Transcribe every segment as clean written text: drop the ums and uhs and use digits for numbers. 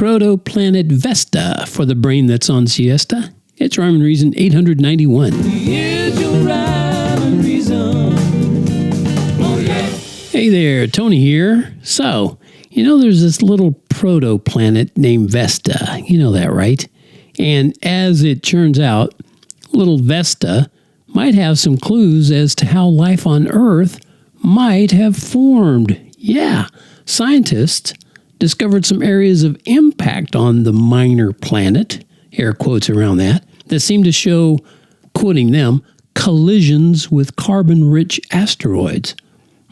Protoplanet Vesta for the brain that's on siesta. It's Rhyme and Reason 891. Here's your Rhyme and Reason. Oh, yeah. Hey there, Tony here. So, there's this little protoplanet named Vesta. You know that, right? And as it turns out, little Vesta might have some clues as to how life on Earth might have formed. Yeah, scientists discovered some areas of impact on the minor planet, air quotes around that seem to show, quoting them, collisions with carbon-rich asteroids.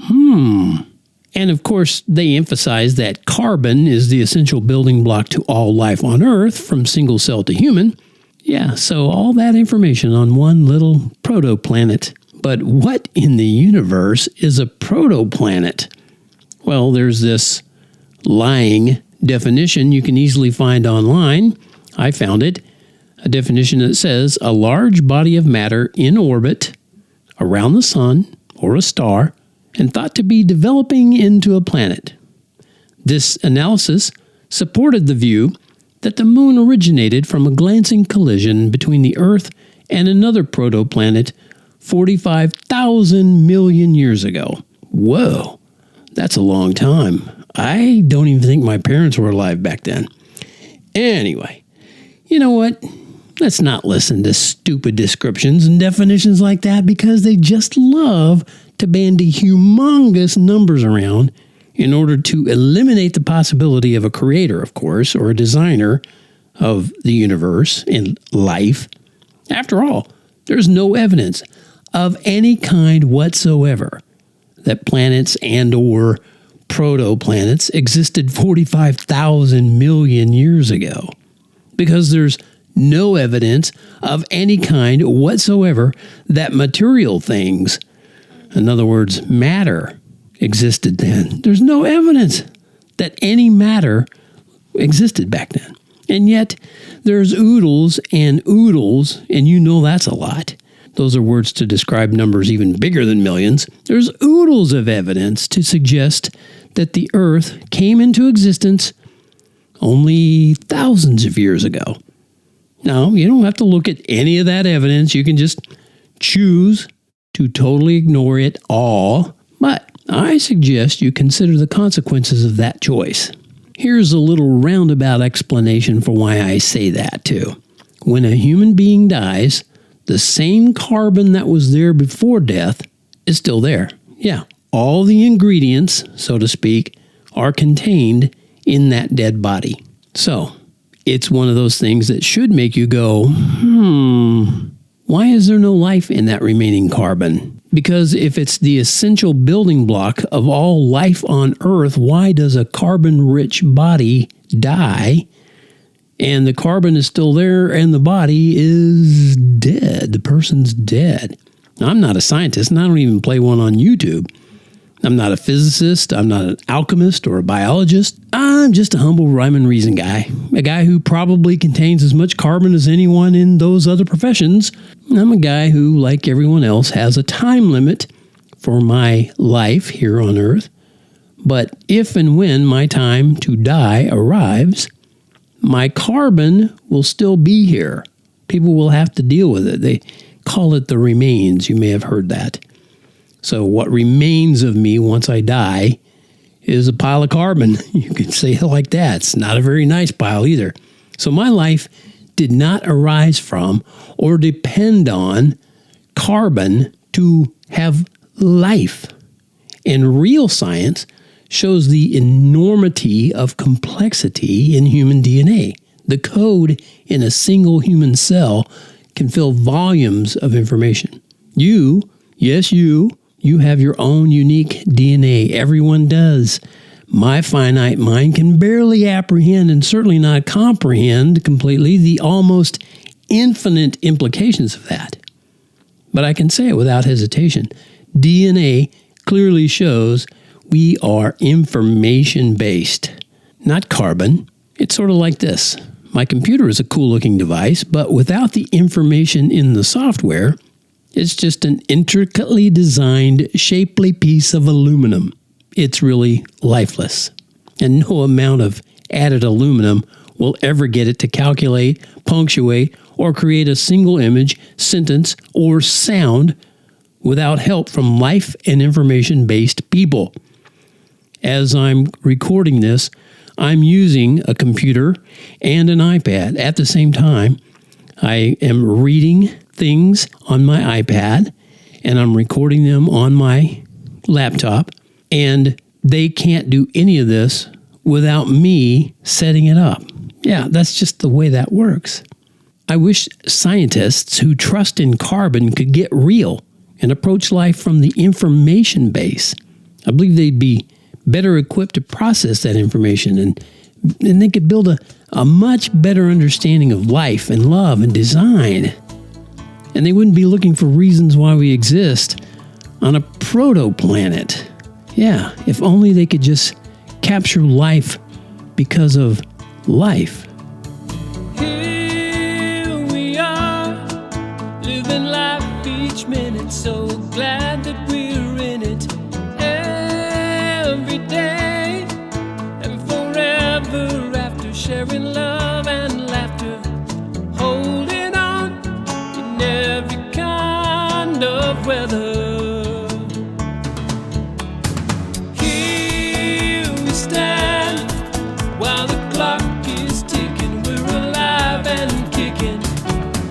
And of course, they emphasize that carbon is the essential building block to all life on Earth, from single cell to human. Yeah, so all that information on one little protoplanet. But what in the universe is a protoplanet? Well, there's this lying definition you can easily find online. I found it. A definition that says a large body of matter in orbit around the sun or a star and thought to be developing into a planet. This analysis supported the view that the moon originated from a glancing collision between the Earth and another protoplanet 45,000 million years ago. Whoa, that's a long time. I don't even think my parents were alive back then. Anyway, you know what? Let's not listen to stupid descriptions and definitions like that, because they just love to bandy humongous numbers around in order to eliminate the possibility of a creator, of course, or a designer of the universe and life. After all, there's no evidence of any kind whatsoever that planets and or protoplanets existed 45,000 million years ago, because there's no evidence of any kind whatsoever that material things, in other words, matter, existed then. There's no evidence that any matter existed back then. And yet, there's oodles, and that's a lot. Those are words to describe numbers even bigger than millions. There's oodles of evidence to suggest that the Earth came into existence only thousands of years ago. Now, you don't have to look at any of that evidence. You can just choose to totally ignore it all. But I suggest you consider the consequences of that choice. Here's a little roundabout explanation for why I say that, too. When a human being dies, the same carbon that was there before death is still there. Yeah, all the ingredients, so to speak, are contained in that dead body. So, it's one of those things that should make you go, why is there no life in that remaining carbon? Because if it's the essential building block of all life on Earth, why does a carbon-rich body die and the carbon is still there and the body is dead? The person's dead. Now, I'm not a scientist, and I don't even play one on YouTube. I'm not a physicist, I'm not an alchemist or a biologist. I'm just a humble rhyme and reason guy. A guy who probably contains as much carbon as anyone in those other professions. I'm a guy who, like everyone else, has a time limit for my life here on Earth. But if and when my time to die arrives, my carbon will still be here. People will have to deal with it. They call it the remains. You may have heard that. So what remains of me once I die is a pile of carbon. You could say it like that. It's not a very nice pile either. So my life did not arise from or depend on carbon to have life. And real science shows the enormity of complexity in human DNA. The code in a single human cell can fill volumes of information. You have your own unique DNA. Everyone does. My finite mind can barely apprehend and certainly not comprehend completely the almost infinite implications of that. But I can say it without hesitation. DNA clearly shows we are information-based, not carbon. It's sort of like this. My computer is a cool-looking device, but without the information in the software, it's just an intricately designed, shapely piece of aluminum. It's really lifeless. And no amount of added aluminum will ever get it to calculate, punctuate, or create a single image, sentence, or sound without help from life and information-based people. As I'm recording this, I'm using a computer and an iPad at the same time. I am reading things on my iPad, and I'm recording them on my laptop, and they can't do any of this without me setting it up. Yeah, that's just the way that works. I wish scientists who trust in carbon could get real and approach life from the information base. I believe they'd be better equipped to process that information, and they could build a much better understanding of life and love and design. And they wouldn't be looking for reasons why we exist on a protoplanet. Yeah, if only they could just capture life because of life. Here we are, living life each minute, so glad that we're in it every day and forever after, sharing love and laughter, holding on in every kind of weather. Here we stand while the clock is ticking, we're alive and kicking.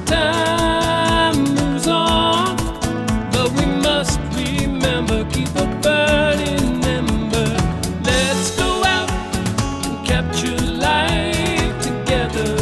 Time moves on, but we must remember, keep a burning ember. Let's go out and capture life together.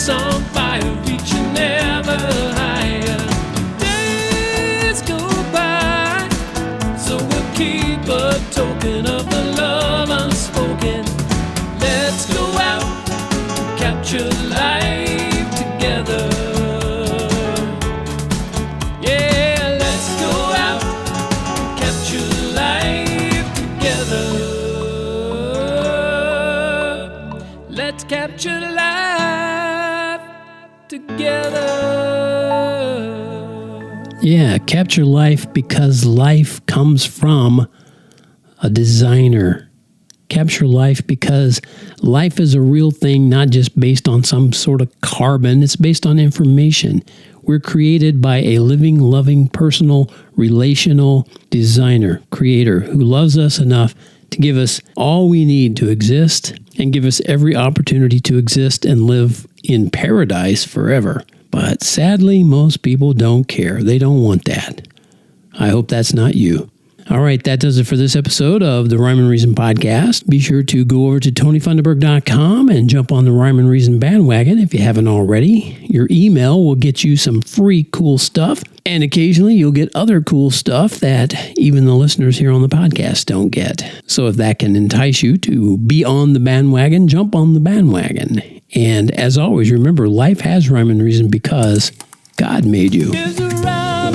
On fire, reaching ever higher. Days go by, so we'll keep a token of the love unspoken. Let's go out and capture life together. Yeah, let's go out and capture life together. Let's capture life together. Yeah, capture life because life comes from a designer. Capture life because life is a real thing, not just based on some sort of carbon. It's based on information. We're created by a living, loving, personal, relational designer, creator who loves us enough to give us all we need to exist and give us every opportunity to exist and live in paradise forever. But sadly, most people don't care. They don't want that. I hope that's not you. All right, that does it for this episode of the Rhyme and Reason podcast. Be sure to go over to TonyFunderburk.com and jump on the Rhyme and Reason bandwagon if you haven't already. Your email will get you some free cool stuff, and occasionally you'll get other cool stuff that even the listeners here on the podcast don't get. So if that can entice you to be on the bandwagon, jump on the bandwagon. And as always, remember, life has rhyme and reason because God made you. There's a rhyme